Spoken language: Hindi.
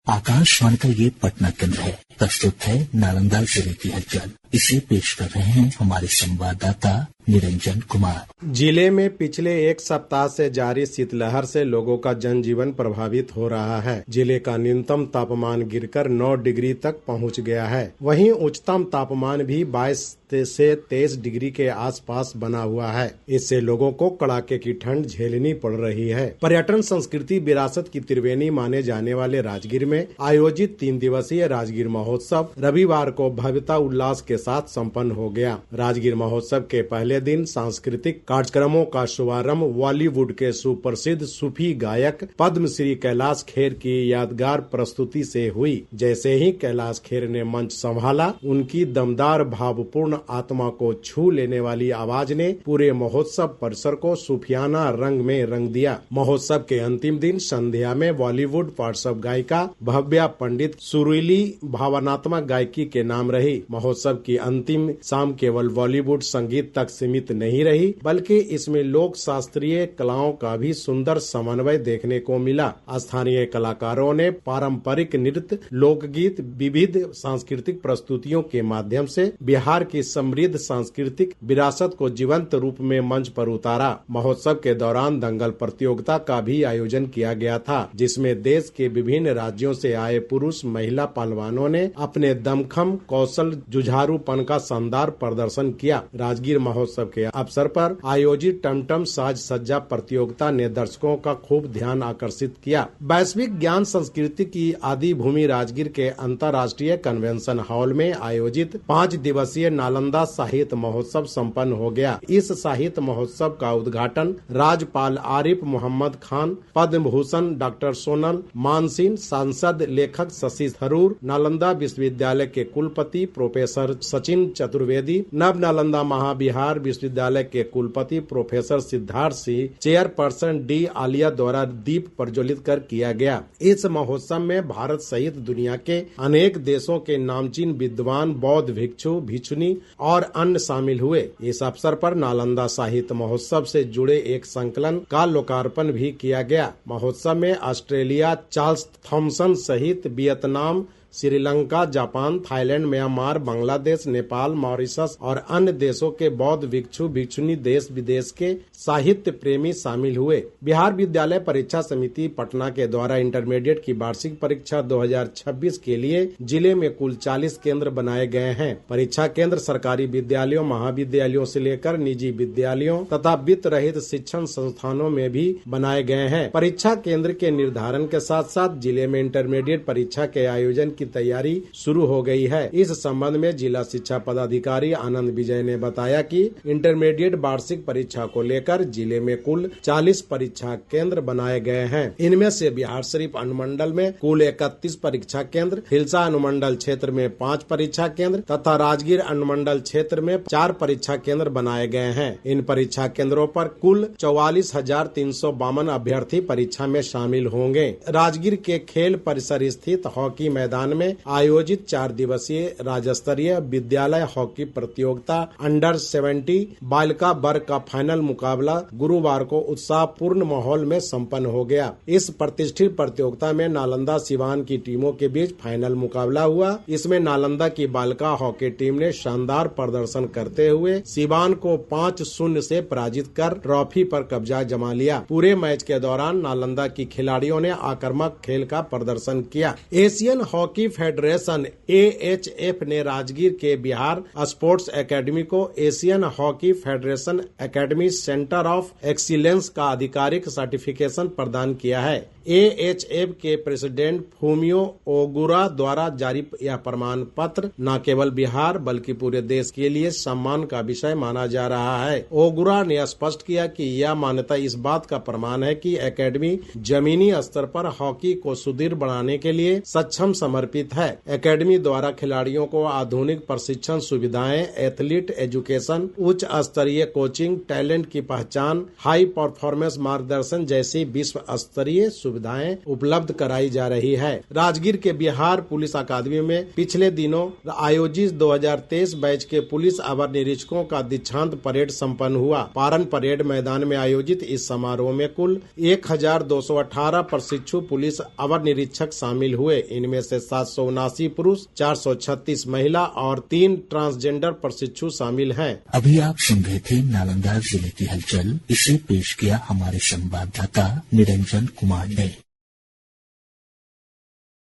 आकाशवाणी का ये पटना केंद्र है। प्रस्तुत है नालंदा जिले की हलचल। इसे पेश कर रहे हैं हमारे संवाददाता निरंजन कुमार। जिले में पिछले एक सप्ताह से जारी शीतलहर से लोगों का जनजीवन प्रभावित हो रहा है। जिले का न्यूनतम तापमान गिरकर 9 डिग्री तक पहुंच गया है। वहीं उच्चतम तापमान भी 22 से 23 डिग्री के आसपास बना हुआ है। इससे लोगों को कड़ाके की ठंड झेलनी पड़ रही है। पर्यटन संस्कृति विरासत की त्रिवेणी माने जाने वाले राजगीर में आयोजित 3 दिवसीय राजगीर महोत्सव रविवार को भव्यता उल्लास के साथ संपन्न हो गया। राजगीर महोत्सव के पहले दिन सांस्कृतिक कार्यक्रमों का शुभारंभ बॉलीवुड के सुप्रसिद्ध सूफी गायक पद्मश्री कैलाश खेर की यादगार प्रस्तुति से हुई। जैसे ही कैलाश खेर ने मंच संभाला, उनकी दमदार भावपूर्ण आत्मा को छू लेने वाली आवाज ने पूरे महोत्सव परिसर को सूफियाना रंग में रंग दिया। महोत्सव के अंतिम दिन संध्या में बॉलीवुड पार्श्व गायिका भव्या पंडित सुरीली भावनात्मक गायकी के नाम रही। महोत्सव की अंतिम शाम केवल बॉलीवुड संगीत तक सीमित नहीं रही, बल्कि इसमें लोक शास्त्रीय कलाओं का भी सुंदर समन्वय देखने को मिला। स्थानीय कलाकारों ने पारंपरिक नृत्य, लोकगीत, विविध सांस्कृतिक प्रस्तुतियों के माध्यम से बिहार की समृद्ध सांस्कृतिक विरासत को जीवंत रूप में मंच पर उतारा। महोत्सव के दौरान दंगल प्रतियोगिता का भी आयोजन किया गया था, जिसमें देश के विभिन्न राज्यों से आए पुरुष महिला पहलवानों ने अपने दमखम, कौशल, जुझारूपन का शानदार प्रदर्शन किया। राजगीर महोत्सव के अवसर पर आयोजित टमटम साज सज्जा प्रतियोगिता ने दर्शकों का खूब ध्यान आकर्षित किया। वैश्विक ज्ञान संस्कृति की आदि भूमि राजगीर के अंतर्राष्ट्रीय कन्वेंशन हॉल में आयोजित 5 दिवसीय नालंदा साहित्य महोत्सव संपन्न हो गया। इस साहित्य महोत्सव का उद्घाटन राज्यपाल आरिफ मोहम्मद खान, पद्म भूषण डॉक्टर सोनल मानसिंह, सांसद लेखक शशि थरूर, नालंदा विश्वविद्यालय के कुलपति प्रोफेसर सचिन चतुर्वेदी, नव नालंदा महाविहार विश्वविद्यालय के कुलपति professor Siddharth Singh, chairperson D Alia द्वारा दीप प्रज्वलित कर किया गया। इस महोत्सव में भारत सहित दुनिया के अनेक देशों के नामचीन विद्वान, बौद्ध भिक्षु, भिक्षुनी और अन्य शामिल हुए। इस अवसर पर नालंदा साहित्य महोत्सव से जुड़े एक संकलन का लोकार्पण भी किया गया। महोत्सव में ऑस्ट्रेलिया, चार्ल्स थॉमसन सहित Vietnam, Sri Lanka, Japan, Thailand, Myanmar, Bangladesh, Nepal, Mauritius और अन्य देशों के बौद्ध भिक्षु भिक्षुनी, देश विदेश के साहित्य प्रेमी शामिल हुए। बिहार विद्यालय परीक्षा समिति पटना के द्वारा इंटरमीडिएट की वार्षिक परीक्षा 2026 के लिए जिले में कुल 40 केंद्र बनाए गए हैं। परीक्षा केंद्र सरकारी विद्यालयों, महाविद्यालयों से लेकर निजी विद्यालयों तथा वित्त रहित शिक्षण संस्थानों में भी बनाए गए हैं। परीक्षा केंद्र के निर्धारण के साथ साथ जिले में इंटरमीडिएट परीक्षा के आयोजन की तैयारी शुरू हो गई है। इस संबंध में जिला शिक्षा पदाधिकारी आनंद विजय ने बताया कि इंटरमीडिएट वार्षिक परीक्षा को लेकर जिले में कुल 40 परीक्षा केंद्र बनाए गए हैं। इनमें से बिहार शरीफ अनुमंडल में कुल 31 परीक्षा केंद्र, हिलसा अनुमंडल क्षेत्र में 5 परीक्षा केंद्र तथा राजगीर अनुमंडल क्षेत्र में 4 परीक्षा केंद्र बनाए गए हैं। इन परीक्षा केंद्रों पर कुल 44,352 अभ्यर्थी परीक्षा में शामिल होंगे। राजगीर के खेल परिसर स्थित हॉकी मैदान में आयोजित 4 दिवसीय राज्य स्तरीय विद्यालय हॉकी प्रतियोगिता अंडर 70 बालिका वर्ग का फाइनल मुकाबला गुरुवार को उत्साहपूर्ण माहौल में संपन्न हो गया। इस प्रतिष्ठित प्रतियोगिता में नालंदा सिवान की टीमों के बीच फाइनल मुकाबला हुआ। इसमें नालंदा की बालिका हॉकी टीम ने शानदार प्रदर्शन करते हुए सिवान को 5-0 से पराजित कर ट्रॉफी पर कब्जा जमा लिया। पूरे मैच के दौरान नालंदा की खिलाड़ियों ने आक्रामक खेल का प्रदर्शन किया। एशियन हॉकी फेडरेशन AHF ने राजगीर के बिहार स्पोर्ट्स एकेडमी को Asian hockey federation academy centre of excellence का आधिकारिक सर्टिफिकेशन प्रदान किया है। AHF के प्रेसिडेंट फूमियो ओगुरा द्वारा जारी यह प्रमाण पत्र न केवल बिहार बल्कि पूरे देश के लिए सम्मान का विषय माना जा रहा है। ओगुरा ने स्पष्ट किया कि यह मान्यता इस बात का प्रमाण है कि एकेडमी जमीनी स्तर पर हॉकी को सुदृढ़ बनाने के लिए सक्षम समर्पित समर्पित है। एकेडमी द्वारा खिलाड़ियों को आधुनिक प्रशिक्षण सुविधाएं, एथलीट एजुकेशन, उच्च स्तरीय कोचिंग, टैलेंट की पहचान, हाई परफॉर्मेंस मार्गदर्शन जैसी विश्व स्तरीय सुविधाएं उपलब्ध कराई जा रही है। राजगीर के बिहार पुलिस अकादमी में पिछले दिनों आयोजित 2023 बैच के पुलिस अवर निरीक्षकों का दीक्षांत परेड संपन्न हुआ। पारन परेड मैदान में आयोजित इस समारोह में कुल 1218 प्रशिक्षु पुलिस अवर निरीक्षक शामिल हुए। इनमें से 779 पुरुष, 436 महिला और 3 ट्रांसजेंडर प्रशिक्षु शामिल हैं। अभी आप सुन रहे थे नालंदा जिले की हलचल। इसे पेश किया हमारे संवाददाता निरंजन कुमार ने।